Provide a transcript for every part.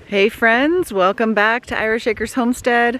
Hey friends, welcome back to Irish Acres Homestead.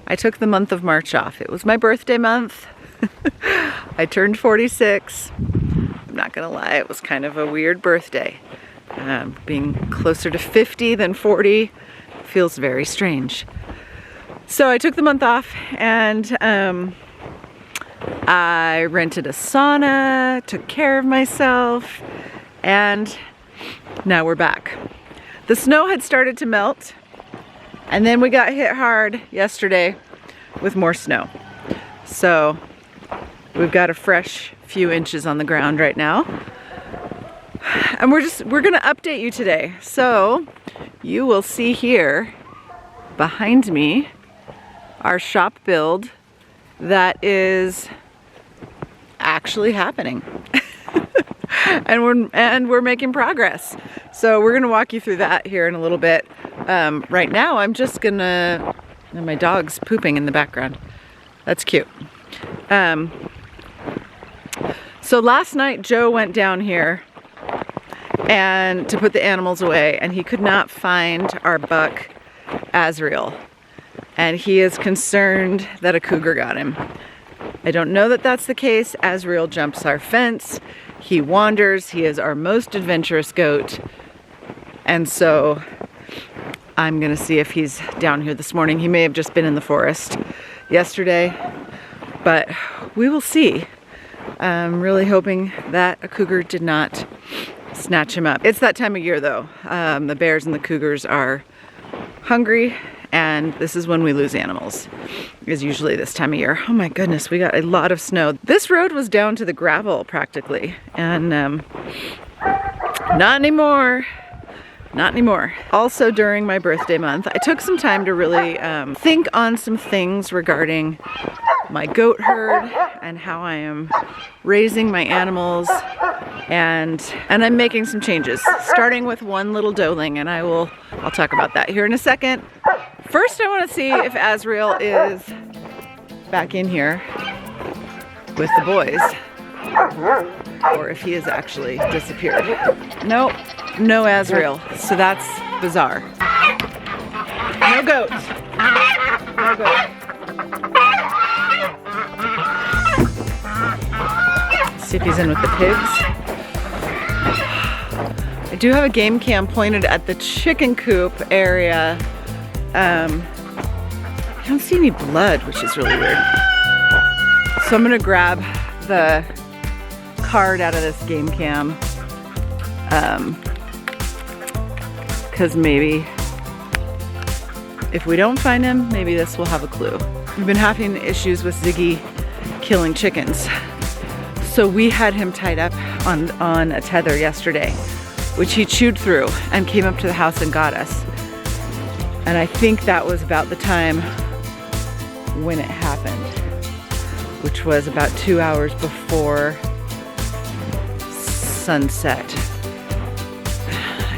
I took the month of March off. It was my birthday month. I turned 46. I'm not gonna lie, it was kind of a weird birthday. Being closer to 50 than 40 feels very strange. So I took the month off and I rented a sauna, took care of myself, and now we're back. The snow had started to melt, and then we got hit hard yesterday with more snow. So we've got a fresh few inches on the ground right now. And we're gonna update you today. So you will see here behind me our shop build that is actually happening. and we're making progress. So we're gonna walk you through that here in a little bit. Right now I'm just gonna, and my dog's pooping in the background. That's cute. So last night Joe went down here and to put the animals away, and he could not find our buck Asriel, and he is concerned that a cougar got him. I don't know that that's the case. Asriel jumps our fence. He wanders. He is our most adventurous goat. And so I'm gonna see if he's down here this morning. He may have just been in the forest yesterday, but we will see. I'm really hoping that a cougar did not snatch him up. It's that time of year though. The bears and the cougars are hungry, and this is when we lose animals, is usually this time of year. Oh my goodness, we got a lot of snow. This road was down to the gravel practically, and not anymore. Not anymore. Also during my birthday month, I took some time to really think on some things regarding my goat herd and how I am raising my animals, and I'm making some changes, starting with one little doeling, and I'll talk about that here in a second. First, I want to see if Asriel is back in here with the boys, or if he has actually disappeared. Nope, no Asriel, so that's bizarre. No goats. No goats. See if he's in with the pigs. I do have a game cam pointed at the chicken coop area. I don't see any blood, which is really weird. So I'm gonna grab the card out of this game cam, because maybe if we don't find him, maybe this will have a clue. We've been having issues with Ziggy killing chickens. So we had him tied up on a tether yesterday, which he chewed through and came up to the house and got us. And I think that was about the time when it happened, which was about 2 hours before sunset.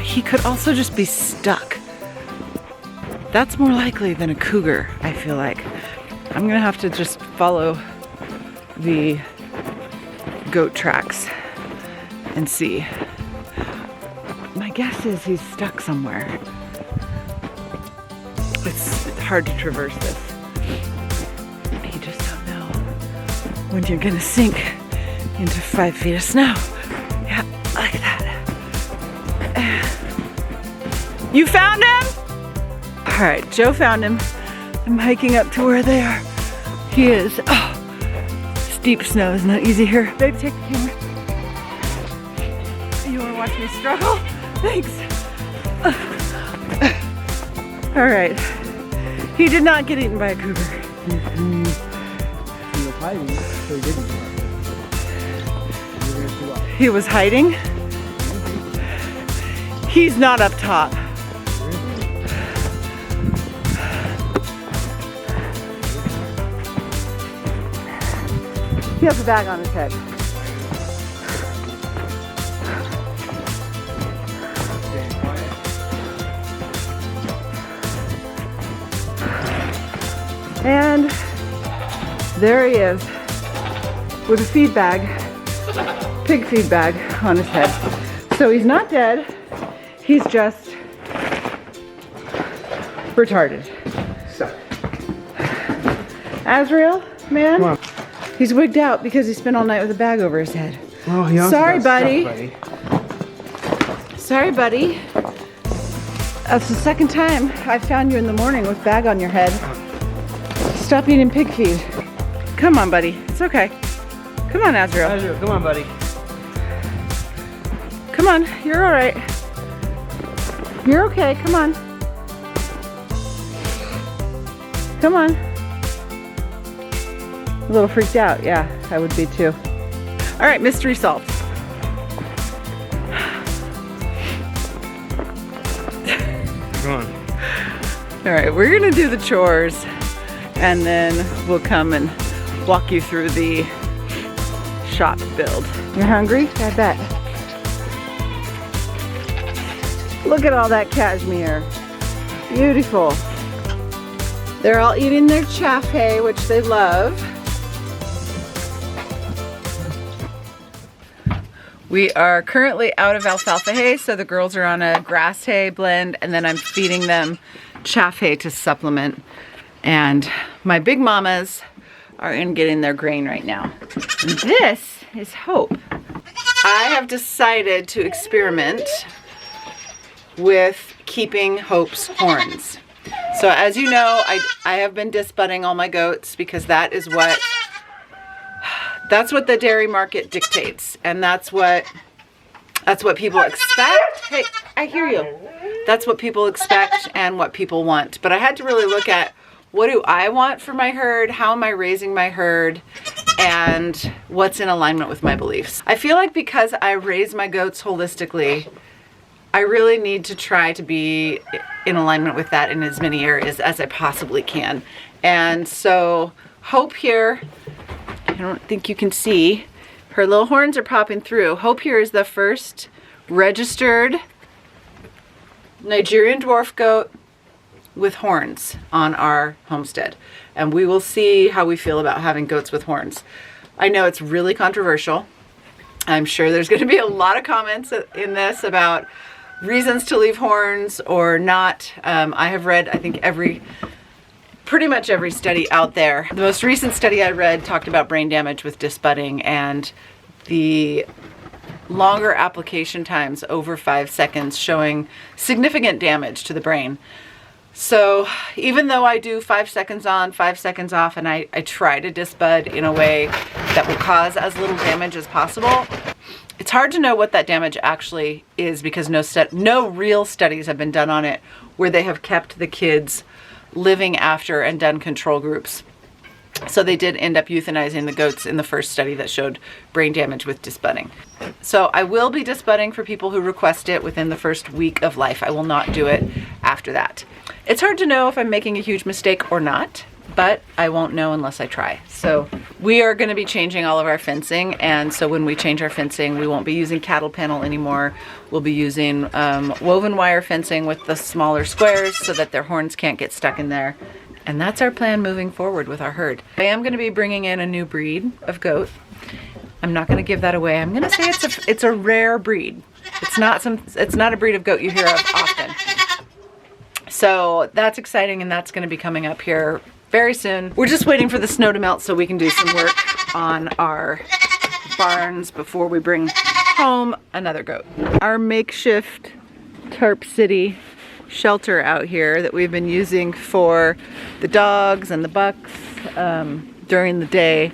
He could also just be stuck. That's more likely than a cougar, I feel like. I'm gonna have to just follow the goat tracks and see. My guess is he's stuck somewhere. It's hard to traverse this. You just don't know when you're gonna sink into 5 feet of snow. Yeah, like that. You found him? All right, Joe found him. I'm hiking up to where they are. He is. Oh, steep snow is not easy here. Babe, take the camera. You wanna watch me struggle? Thanks. All right. He did not get eaten by a cougar. He was hiding, so he didn't. He was hiding? He's not up top. He has a bag on his head. And there he is with a feed bag, pig feed bag on his head. So he's not dead, he's just retarded. Stop. Asriel, man, Come on. he's wigged out because he spent all night with a bag over his head. Oh, he also Sorry, got buddy. stuff, Sorry, buddy. That's the second time I found you in the morning with bag on your head. Stop eating pig feed. Come on, buddy. It's okay. Come on, Asriel. Asriel, come on, buddy. Come on. You're all right. You're okay. Come on. Come on. A little freaked out. Yeah, I would be too. All right, mystery solved. Come on. All right, we're gonna do the chores and then we'll come and walk you through the shop build. You're hungry? I bet. Look at all that cashmere. Beautiful. They're all eating their chaff hay, which they love. We are currently out of alfalfa hay, so the girls are on a grass hay blend, and then I'm feeding them chaff hay to supplement. And my big mamas are in getting their grain right now. And this is Hope. I have decided to experiment with keeping Hope's horns. So as you know, I have been disbudding all my goats because that's what the dairy market dictates, and that's what people expect. Hey, I hear you. That's what people expect and what people want. But I had to really look at, what do I want for my herd? How am I raising my herd? And what's in alignment with my beliefs? I feel like because I raise my goats holistically, I really need to try to be in alignment with that in as many areas as I possibly can. And so Hope here, I don't think you can see, her little horns are popping through. Hope here is the first registered Nigerian dwarf goat with horns on our homestead. And we will see how we feel about having goats with horns. I know it's really controversial. I'm sure there's going to be a lot of comments in this about reasons to leave horns or not. I have read, I think, pretty much every study out there. The most recent study I read talked about brain damage with disbudding and the longer application times over 5 seconds showing significant damage to the brain. So even though I do 5 seconds on, 5 seconds off, and I try to disbud in a way that will cause as little damage as possible, it's hard to know what that damage actually is because no real studies have been done on it where they have kept the kids living after and done control groups. So they did end up euthanizing the goats in the first study that showed brain damage with disbudding. So I will be disbudding for people who request it within the first week of life. I will not do it after that. It's hard to know if I'm making a huge mistake or not, but I won't know unless I try. So we are going to be changing all of our fencing, and so when we change our fencing, we won't be using cattle panel anymore. We'll be using woven wire fencing with the smaller squares so that their horns can't get stuck in there. And that's our plan moving forward with our herd. I am going to be bringing in a new breed of goat. I'm not going to give that away. I'm going to say it's a rare breed. It's not a breed of goat you hear of often. So that's exciting, and that's going to be coming up here very soon. We're just waiting for the snow to melt so we can do some work on our barns before we bring home another goat. Our makeshift Tarp City shelter out here that we've been using for the dogs and the bucks during the day.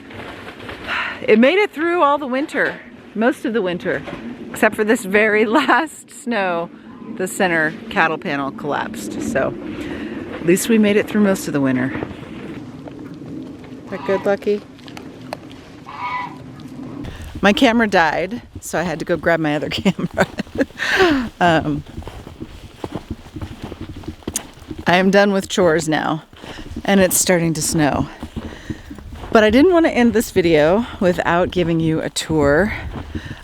It made it through all the winter, most of the winter, except for this very last snow. The center cattle panel collapsed, so at least we made it through most of the winter. Is that good, Lucky? My camera died, so I had to go grab my other camera. I am done with chores now, and it's starting to snow. But I didn't want to end this video without giving you a tour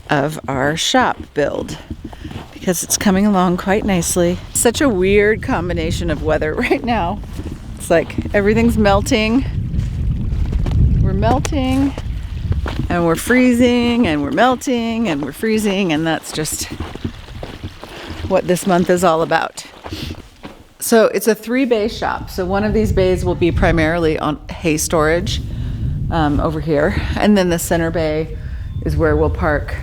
of our shop build, because it's coming along quite nicely. Such a weird combination of weather right now. It's like everything's melting. We're melting, and we're freezing, and we're melting, and we're freezing, and that's just what this month is all about. So it's a 3-bay shop. So one of these bays will be primarily on hay storage over here. And then the center bay is where we'll park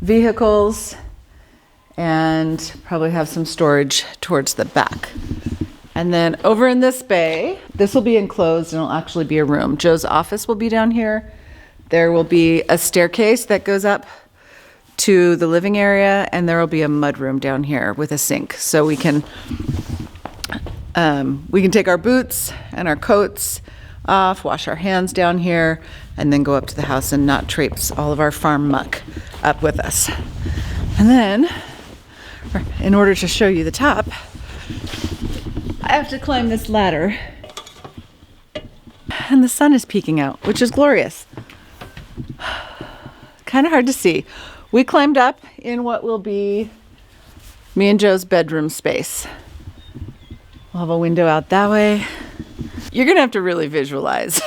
vehicles and probably have some storage towards the back. And then over in this bay, this will be enclosed and it'll actually be a room. Joe's office will be down here. There will be a staircase that goes up to the living area, and there will be a mudroom down here with a sink. So we can take our boots and our coats off, wash our hands down here, and then go up to the house and not traipse all of our farm muck up with us. And then, in order to show you the top, I have to climb this ladder. And the sun is peeking out, which is glorious. Kind of hard to see. We climbed up in what will be me and Joe's bedroom space. We'll have a window out that way. You're gonna have to really visualize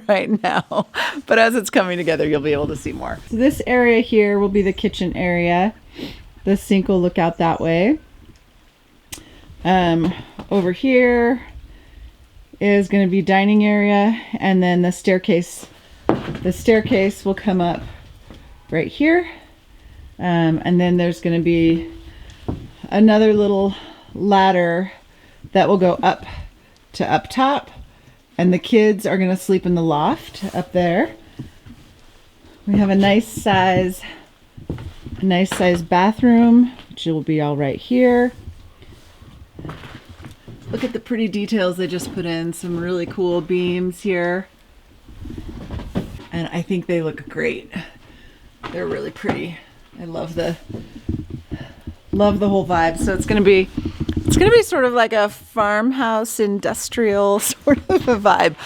right now, but as it's coming together, you'll be able to see more. So this area here will be the kitchen area. The sink will look out that way. Over here is gonna be dining area, and then the staircase. The staircase will come up right here. And then there's going to be another little ladder that will go up to up top, and the kids are going to sleep in the loft up there. We have a nice size bathroom, which will be all right here. Look at the pretty details they just put in. Some really cool beams here, and I think they look great. They're really pretty. I love the whole vibe. So it's gonna be sort of like a farmhouse industrial sort of a vibe.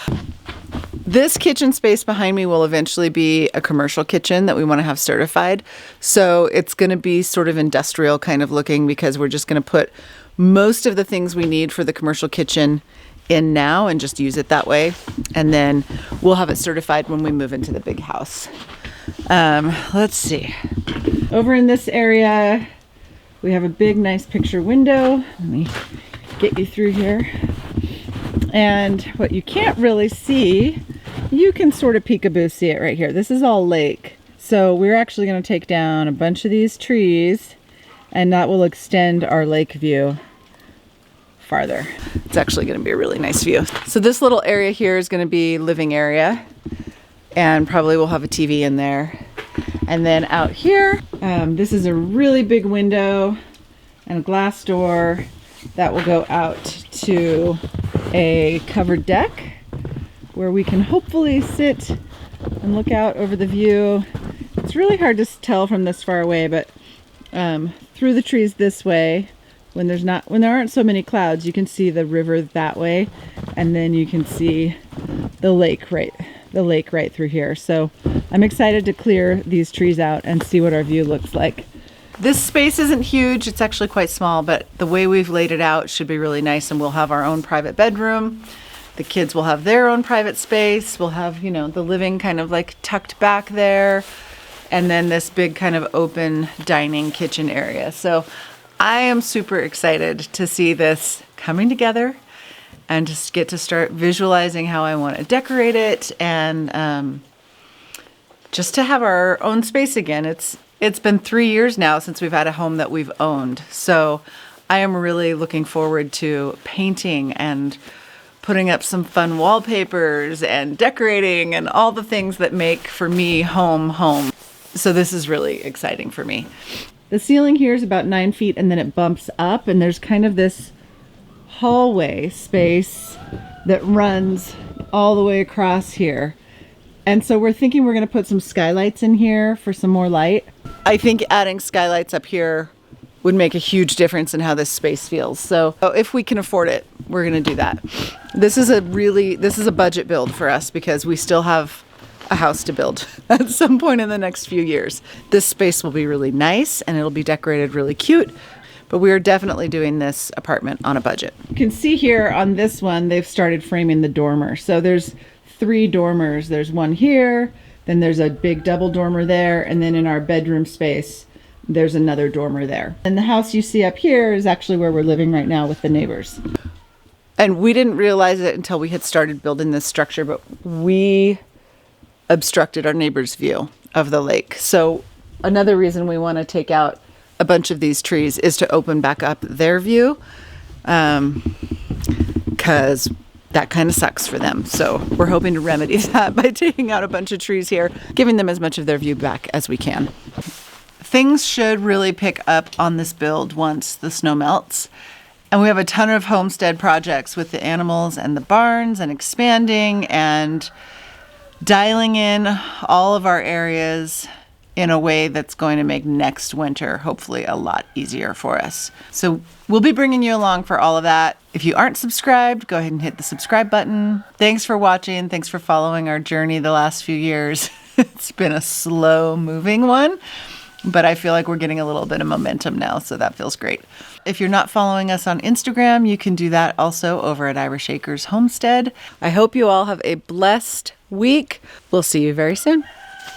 This kitchen space behind me will eventually be a commercial kitchen that we want to have certified. So it's gonna be sort of industrial kind of looking, because we're just gonna put most of the things we need for the commercial kitchen in now and just use it that way. And then we'll have it certified when we move into the big house. Let's see. Over in this area, we have a big, nice picture window. Let me get you through here. And what you can't really see, you can sort of peekaboo see it right here. This is all lake. So we're actually going to take down a bunch of these trees, and that will extend our lake view farther. It's actually going to be a really nice view. So this little area here is going to be living area, and probably we'll have a TV in there. And then out here, this is a really big window and a glass door that will go out to a covered deck where we can hopefully sit and look out over the view. It's really hard to tell from this far away, but through the trees this way, when there aren't so many clouds, you can see the river that way, and then you can see the lake right through here. So I'm excited to clear these trees out and see what our view looks like. This space isn't huge, it's actually quite small, but the way we've laid it out should be really nice, and we'll have our own private bedroom. The kids will have their own private space. We'll have, the living kind of like tucked back there, and then this big kind of open dining kitchen area. So I am super excited to see this coming together and just get to start visualizing how I want to decorate it, and just to have our own space again. It's been 3 years now since we've had a home that we've owned. So I am really looking forward to painting and putting up some fun wallpapers and decorating and all the things that make, for me, home. So this is really exciting for me. The ceiling here is about 9 feet, and then it bumps up, and there's kind of this hallway space that runs all the way across here. And so we're thinking we're going to put some skylights in here for some more light. I think adding skylights up here would make a huge difference in how this space feels. So if we can afford it, we're going to do that. This is a budget build for us, because we still have a house to build at some point in the next few years. This space will be really nice, and it'll be decorated really cute, but we are definitely doing this apartment on a budget. You can see here on this one, they've started framing the dormer. So there's 3 dormers. There's one here, then there's a big double dormer there, and then in our bedroom space, there's another dormer there. And the house you see up here is actually where we're living right now with the neighbors. And we didn't realize it until we had started building this structure, but we obstructed our neighbor's view of the lake. So another reason we want to take out a bunch of these trees is to open back up their view, because that kind of sucks for them. So we're hoping to remedy that by taking out a bunch of trees here, giving them as much of their view back as we can. Things should really pick up on this build once the snow melts. And we have a ton of homestead projects with the animals and the barns and expanding and dialing in all of our areas in a way that's going to make next winter hopefully a lot easier for us. So we'll be bringing you along for all of that. If you aren't subscribed, go ahead and hit the subscribe button. Thanks for watching. Thanks for following our journey the last few years. It's been a slow moving one, but I feel like we're getting a little bit of momentum now, so that feels great. If you're not following us on Instagram, you can do that also over at Irish Acres Homestead. I hope you all have a blessed week. We'll see you very soon.